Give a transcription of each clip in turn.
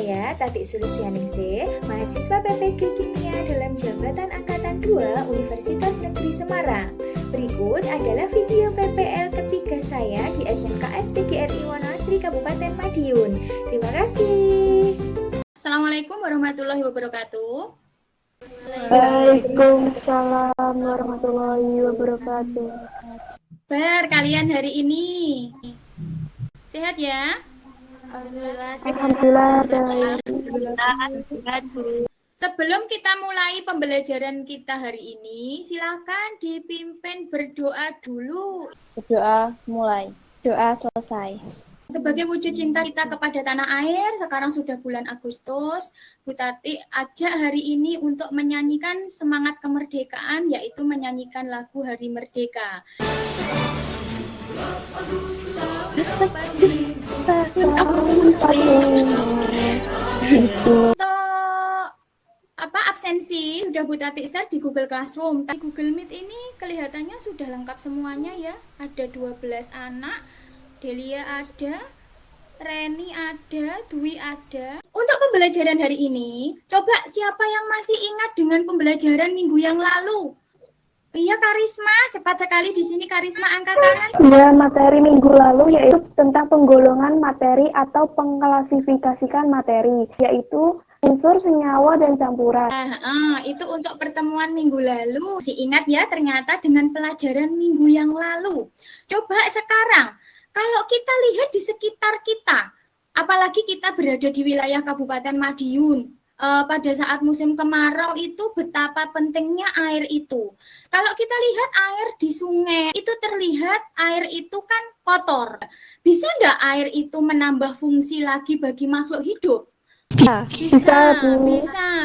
Saya Tati Sulistianingsih, mahasiswa PPG Kimia dalam Jabatan Angkatan 2 Universitas Negeri Semarang. Berikut adalah video PPL ketiga saya di SMKS PGRI Wonoasri Kabupaten Madiun. Terima kasih. Assalamualaikum warahmatullahi wabarakatuh. Waalaikumsalam warahmatullahi wabarakatuh. Kalian hari ini sehat ya? Alhamdulillah. Sebelum kita mulai pembelajaran kita hari ini, silakan dipimpin berdoa dulu. Doa mulai, doa selesai. Sebagai wujud cinta kita kepada tanah air, sekarang sudah bulan Agustus, Bu Tati ajak hari ini untuk menyanyikan semangat kemerdekaan, yaitu menyanyikan lagu Hari Merdeka. Untuk absensi sudah Bu Tati share di Google Classroom. Di Google Meet ini kelihatannya sudah lengkap semuanya ya. Ada 12 anak, Delia ada, Reni ada, Dwi ada. Untuk pembelajaran hari ini, coba siapa yang masih ingat dengan pembelajaran minggu yang lalu? Iya, Karisma, cepat sekali di sini Karisma angkat tangan. Ya, materi minggu lalu yaitu tentang penggolongan materi atau pengklasifikasikan materi, yaitu unsur, senyawa, dan campuran. Itu untuk pertemuan minggu lalu. Si ingat ya, ternyata dengan pelajaran minggu yang lalu. Coba sekarang, kalau kita lihat di sekitar kita, apalagi kita berada di wilayah Kabupaten Madiun, pada saat musim kemarau itu betapa pentingnya air itu. Kalau kita lihat air di sungai, itu terlihat air itu kan kotor. Bisa nggak air itu menambah fungsi lagi bagi makhluk hidup? Bisa.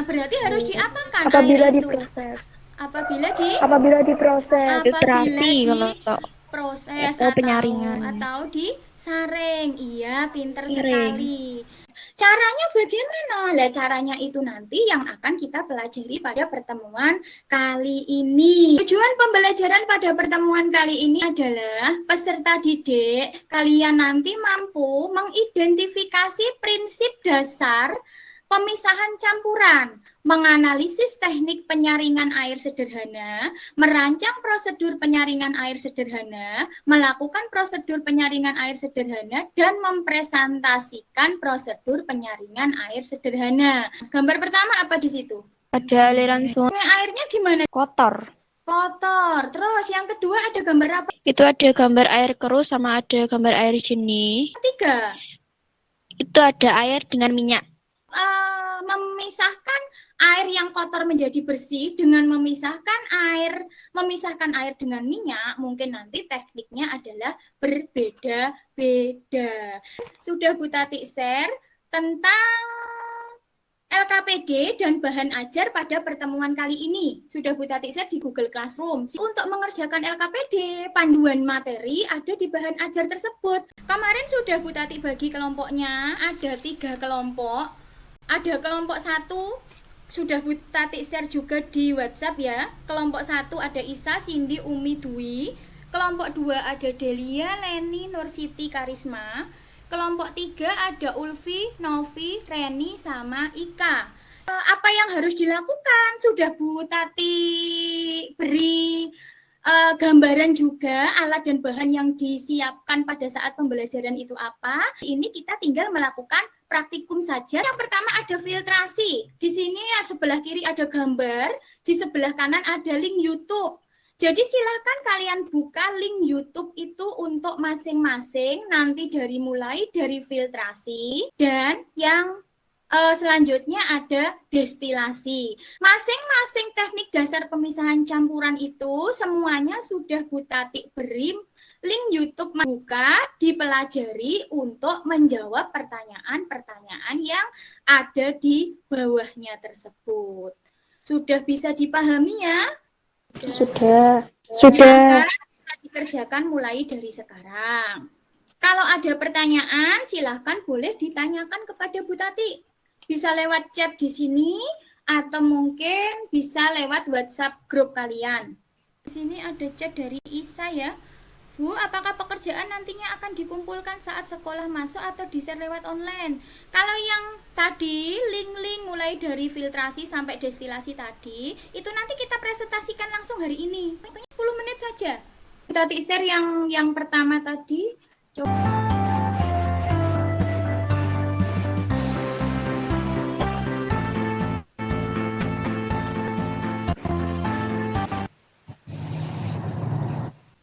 Berarti harus diapakan Apabila air itu? diproses. Apabila diproses. proses atau penyaringan atau disaring. Iya, pinter sekali. Caranya bagaimana? Lah caranya itu nanti yang akan kita pelajari pada pertemuan kali ini. Tujuan pembelajaran pada pertemuan kali ini adalah peserta didik kalian nanti mampu mengidentifikasi prinsip dasar pemisahan campuran, menganalisis teknik penyaringan air sederhana, merancang prosedur penyaringan air sederhana, melakukan prosedur penyaringan air sederhana, dan mempresentasikan prosedur penyaringan air sederhana. Gambar pertama apa di situ? Ada aliran sungai. Airnya gimana? Kotor. Terus yang kedua ada gambar apa? Itu ada gambar air keruh sama ada gambar air jernih. Ketiga? Itu ada air dengan minyak. Memisahkan air yang kotor menjadi bersih dengan memisahkan air dengan minyak, mungkin nanti tekniknya adalah berbeda-beda. Sudah Bu Tati share tentang LKPD dan bahan ajar pada pertemuan kali ini. Sudah Bu Tati share di Google Classroom. Untuk mengerjakan LKPD, panduan materi ada di bahan ajar tersebut. Kemarin sudah Bu Tati bagi kelompoknya, ada 3 kelompok. Ada kelompok 1, sudah Bu Tati share juga di WhatsApp ya. Kelompok 1 ada Isa, Cindy, Umi, Dwi. Kelompok 2 ada Delia, Leni, Nursiti, Karisma. Kelompok 3 ada Ulfi, Novi, Reni, sama Ika. Apa yang harus dilakukan? Sudah Bu Tati beri gambaran juga alat dan bahan yang disiapkan pada saat pembelajaran itu apa. Ini kita tinggal melakukan praktikum saja. Yang pertama ada filtrasi. Di sini sebelah kiri ada gambar, di sebelah kanan ada link YouTube. Jadi silakan kalian buka link YouTube itu untuk masing-masing, nanti mulai dari filtrasi dan yang selanjutnya ada destilasi. Masing-masing teknik dasar pemisahan campuran itu semuanya sudah Bu Tati beri link YouTube, buka, dipelajari untuk menjawab pertanyaan-pertanyaan yang ada di bawahnya tersebut. Sudah bisa dipahami ya? Sudah. Bisa dikerjakan mulai dari sekarang. Kalau ada pertanyaan, silahkan boleh ditanyakan kepada Bu Tati. Bisa lewat chat di sini atau mungkin bisa lewat WhatsApp grup kalian. Di sini ada chat dari Isa ya. Bu, apakah pekerjaan nantinya akan dikumpulkan saat sekolah masuk atau di-share lewat online? Kalau yang Tadi link-link mulai dari filtrasi sampai destilasi tadi itu nanti kita presentasikan langsung hari ini. 10 menit saja. Kita share yang pertama tadi. Coba.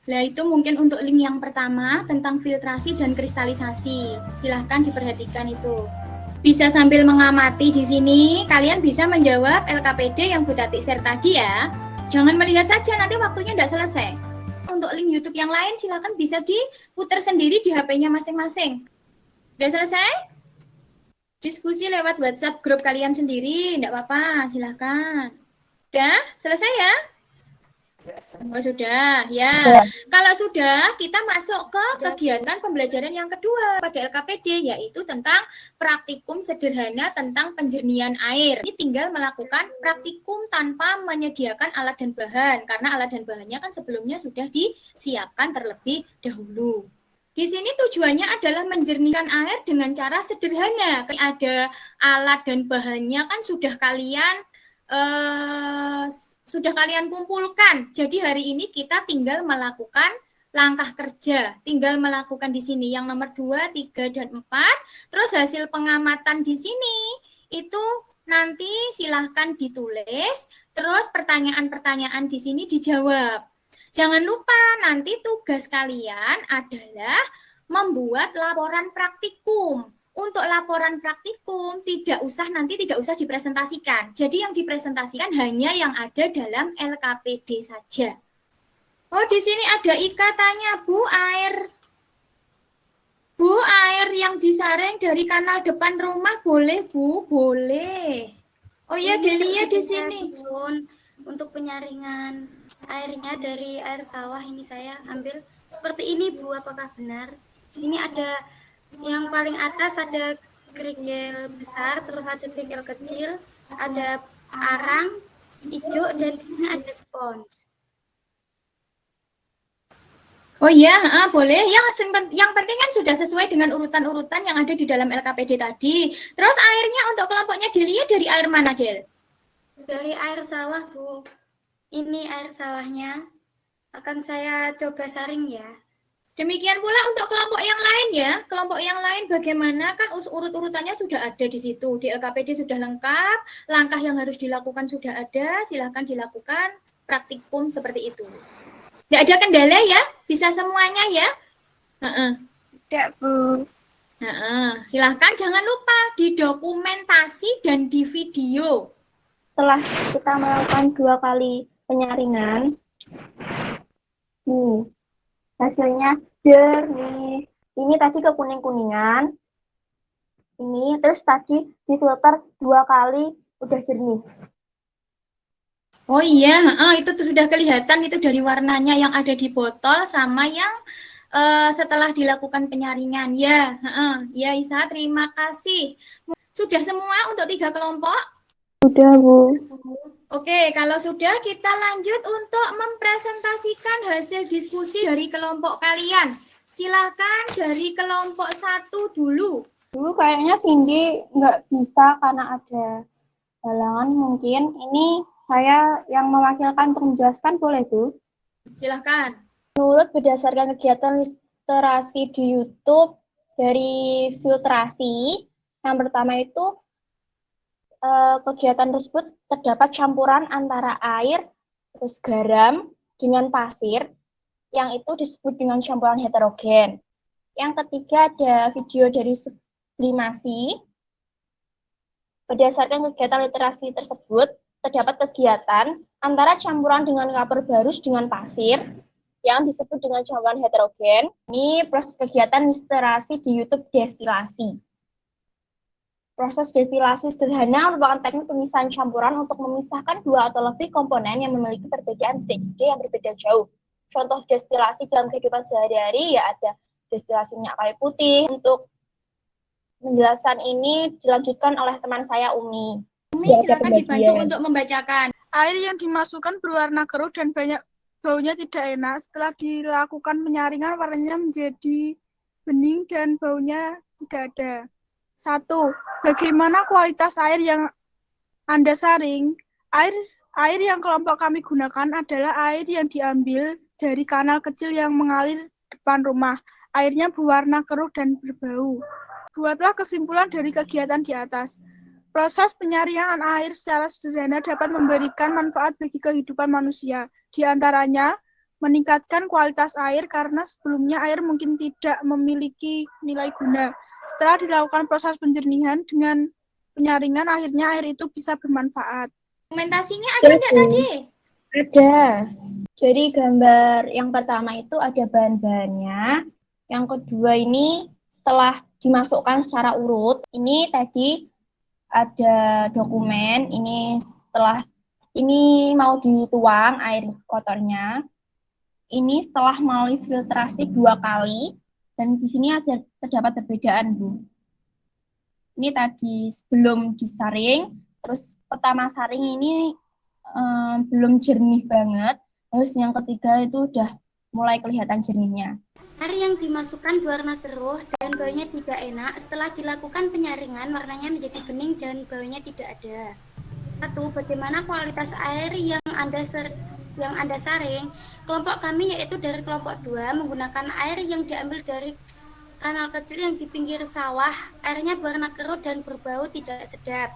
Nah, itu mungkin untuk link yang pertama tentang filtrasi dan kristalisasi. Silahkan diperhatikan itu. Bisa sambil mengamati di sini, kalian bisa menjawab LKPD yang Bu Tati share tadi ya. Jangan melihat saja, nanti waktunya tidak selesai. Untuk link YouTube yang lain, silahkan bisa diputar sendiri di HP-nya masing-masing. Sudah selesai? Diskusi lewat WhatsApp grup kalian sendiri, tidak apa-apa, silahkan. Sudah? Selesai ya? Oh sudah, ya. Kalau sudah, kita masuk ke kegiatan pembelajaran yang kedua pada LKPD, yaitu tentang praktikum sederhana tentang penjernihan air. Ini tinggal melakukan praktikum tanpa menyediakan alat dan bahan, karena alat dan bahannya kan sebelumnya sudah disiapkan terlebih dahulu. Di sini tujuannya adalah menjernihkan air dengan cara sederhana. Ada alat dan bahannya kan sudah kalian kumpulkan. Jadi hari ini kita tinggal melakukan langkah kerja. Tinggal melakukan di sini yang nomor 2, 3, dan 4. Terus hasil pengamatan di sini itu nanti silahkan ditulis. Terus pertanyaan-pertanyaan di sini dijawab. Jangan lupa nanti tugas kalian adalah membuat laporan praktikum. Untuk laporan praktikum tidak usah dipresentasikan. Jadi yang dipresentasikan hanya yang ada dalam LKPD saja. Oh, di sini ada Ika tanya, Bu, air yang disaring dari kanal depan rumah boleh, Bu? Boleh. Oh iya, Delia di sini. Untuk penyaringan airnya dari air sawah ini saya ambil seperti ini, Bu. Apakah benar? Di sini ada yang paling atas ada kerikil besar, terus ada kerikil kecil, ada arang hijau, dan di sini ada spons. Oh iya, boleh. Yang penting kan sudah sesuai dengan urutan-urutan yang ada di dalam LKPD tadi. Terus airnya untuk kelompoknya Delia dari air mana, Del? Dari air sawah, Bu. Ini air sawahnya. Akan saya coba saring ya. Demikian pula untuk kelompok yang lain ya. Kelompok yang lain bagaimana? Kan urut-urutannya sudah ada di situ. Di LKPD sudah lengkap, langkah yang harus dilakukan sudah ada, silahkan dilakukan praktikum seperti itu. Tidak ada kendala ya? Bisa semuanya ya? Tidak, Bu. Silahkan jangan lupa didokumentasi dan di video. Setelah kita melakukan 2 kali penyaringan, hasilnya jernih. Ini tadi ke kuning-kuningan. Ini terus tadi difilter 2 kali udah jernih. Oh iya, itu tuh sudah kelihatan itu dari warnanya yang ada di botol sama yang setelah dilakukan penyaringan. Ya, ya Isa, terima kasih. Sudah semua untuk 3 kelompok? Sudah, Bu. Oke, kalau sudah kita lanjut untuk mempresentasikan hasil diskusi dari kelompok kalian. Silakan dari kelompok 1 dulu. Dulu kayaknya Cindy nggak bisa karena ada halangan mungkin. Ini saya yang mewakilkan untuk menjelaskan, boleh, Bu? Silakan. Menurut berdasarkan kegiatan literasi di YouTube dari filtrasi, yang pertama itu kegiatan tersebut terdapat campuran antara air, terus garam, dengan pasir, yang itu disebut dengan campuran heterogen. Yang ketiga ada video dari sublimasi. Berdasarkan kegiatan literasi tersebut, terdapat kegiatan antara campuran dengan kapur barus dengan pasir, yang disebut dengan campuran heterogen. Ini proses kegiatan literasi di YouTube destilasi. Proses destilasi sederhana merupakan teknik pemisahan campuran untuk memisahkan 2 atau lebih komponen yang memiliki perbedaan titik yang berbeda jauh. Contoh destilasi dalam kehidupan sehari-hari ya ada destilasi minyak kayu putih. Untuk penjelasan ini dilanjutkan oleh teman saya Umi. Umi, silakan dibantu untuk membacakan. Air yang dimasukkan berwarna keruh dan banyak baunya tidak enak. Setelah dilakukan penyaringan, warnanya menjadi bening dan baunya tidak ada. 1. Bagaimana kualitas air yang Anda saring? Air yang kelompok kami gunakan adalah air yang diambil dari kanal kecil yang mengalir depan rumah. Airnya berwarna keruh dan berbau. Buatlah kesimpulan dari kegiatan di atas. Proses penyaringan air secara sederhana dapat memberikan manfaat bagi kehidupan manusia. Di antaranya, meningkatkan kualitas air karena sebelumnya air mungkin tidak memiliki nilai guna. Setelah dilakukan proses penjernihan dengan penyaringan, akhirnya air itu bisa bermanfaat. Dokumentasinya ada nggak tadi? Ada. Jadi gambar yang pertama itu ada bahan-bahannya. Yang kedua ini setelah dimasukkan secara urut. Ini tadi ada dokumen. Ini setelah ini mau dituang air kotornya. Ini setelah melalui filtrasi 2 kali. Dan di sini ada terdapat perbedaan, Bu. Ini tadi sebelum disaring, terus pertama saring ini belum jernih banget. Terus yang ketiga itu udah mulai kelihatan jernihnya. Air yang dimasukkan berwarna keruh dan baunya tidak enak, setelah dilakukan penyaringan warnanya menjadi bening dan baunya tidak ada. 1. Bagaimana kualitas air yang Anda saring? Kelompok kami yaitu dari kelompok 2 menggunakan air yang diambil dari kanal kecil yang di pinggir sawah. Airnya berwarna keruh dan berbau tidak sedap.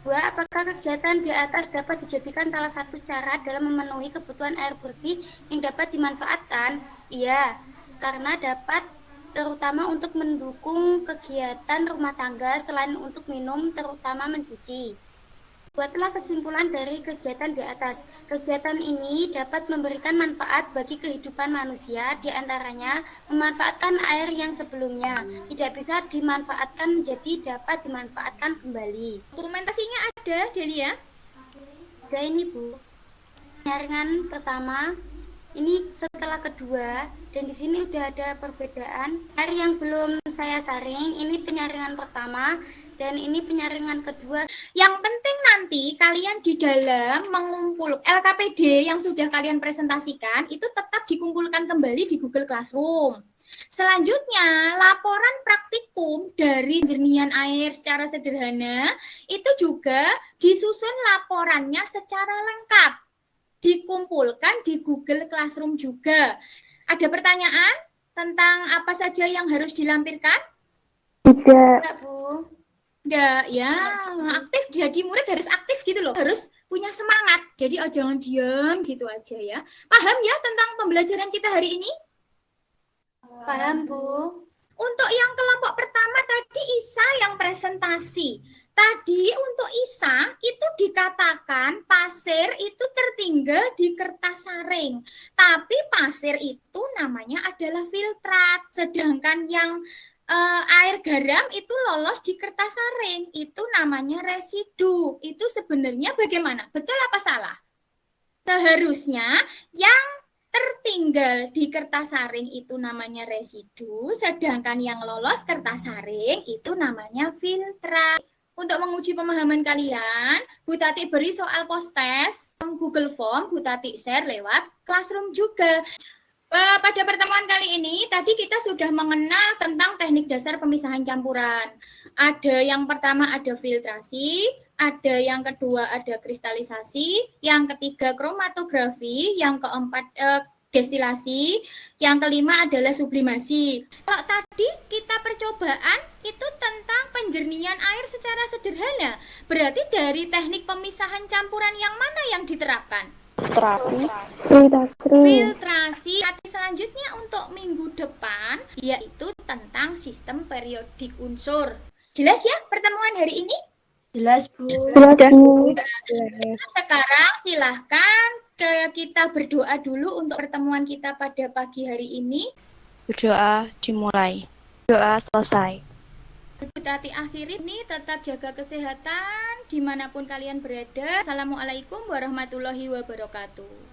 2. Apakah kegiatan di atas dapat dijadikan salah satu cara dalam memenuhi kebutuhan air bersih yang dapat dimanfaatkan? Iya, karena dapat terutama untuk mendukung kegiatan rumah tangga selain untuk minum, terutama mencuci. Buatlah kesimpulan dari kegiatan di atas. Kegiatan ini dapat memberikan manfaat bagi kehidupan manusia, diantaranya memanfaatkan air yang sebelumnya tidak bisa dimanfaatkan menjadi dapat dimanfaatkan kembali. Dokumentasinya ada, Delia? Ada ini, Bu. Penyaringan pertama, ini setelah kedua, dan di sini udah ada perbedaan. Air yang belum saya saring, ini penyaringan pertama, dan ini penyaringan kedua. Yang penting nanti kalian di dalam mengumpul LKPD yang sudah kalian presentasikan itu tetap dikumpulkan kembali di Google Classroom. Selanjutnya, laporan praktikum dari jernihan air secara sederhana itu juga disusun laporannya secara lengkap. Dikumpulkan di Google Classroom juga. Ada pertanyaan tentang apa saja yang harus dilampirkan? Tidak, Bu. Nggak, ya aktif, jadi murid harus aktif gitu loh, harus punya semangat, jadi jangan diam gitu aja ya. Paham ya tentang pembelajaran kita hari ini? Paham, Bu. Untuk yang kelompok pertama tadi Isa yang presentasi. Tadi untuk Isa itu dikatakan pasir itu tertinggal di kertas saring, tapi pasir itu namanya adalah filtrat, sedangkan yang air garam itu lolos di kertas saring, itu namanya residu. Itu sebenarnya bagaimana? Betul apa salah? Seharusnya yang tertinggal di kertas saring itu namanya residu, sedangkan yang lolos kertas saring itu namanya filtrat. Untuk menguji pemahaman kalian, Bu Tati beri soal post-test, Google Form, Bu Tati share lewat Classroom juga. Pada pertemuan kali ini, tadi kita sudah mengenal tentang teknik dasar pemisahan campuran. Ada yang pertama ada filtrasi, ada yang kedua ada kristalisasi, yang ketiga kromatografi, yang keempat destilasi, yang kelima adalah sublimasi. Kalau tadi kita percobaan itu tentang penjernihan air secara sederhana, berarti dari teknik pemisahan campuran yang mana yang diterapkan? Filtrasi. Selanjutnya untuk minggu depan yaitu tentang sistem periodik unsur. Jelas ya pertemuan hari ini? Jelas, Bu. Sekarang silahkan kita berdoa dulu untuk pertemuan kita pada pagi hari ini. Berdoa dimulai. Doa selesai. Bu Tati akhiri ini tetap jaga kesehatan dimanapun kalian berada. Assalamualaikum warahmatullahi wabarakatuh.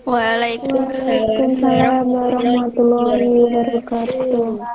Waalaikumsalam warahmatullahi wabarakatuh.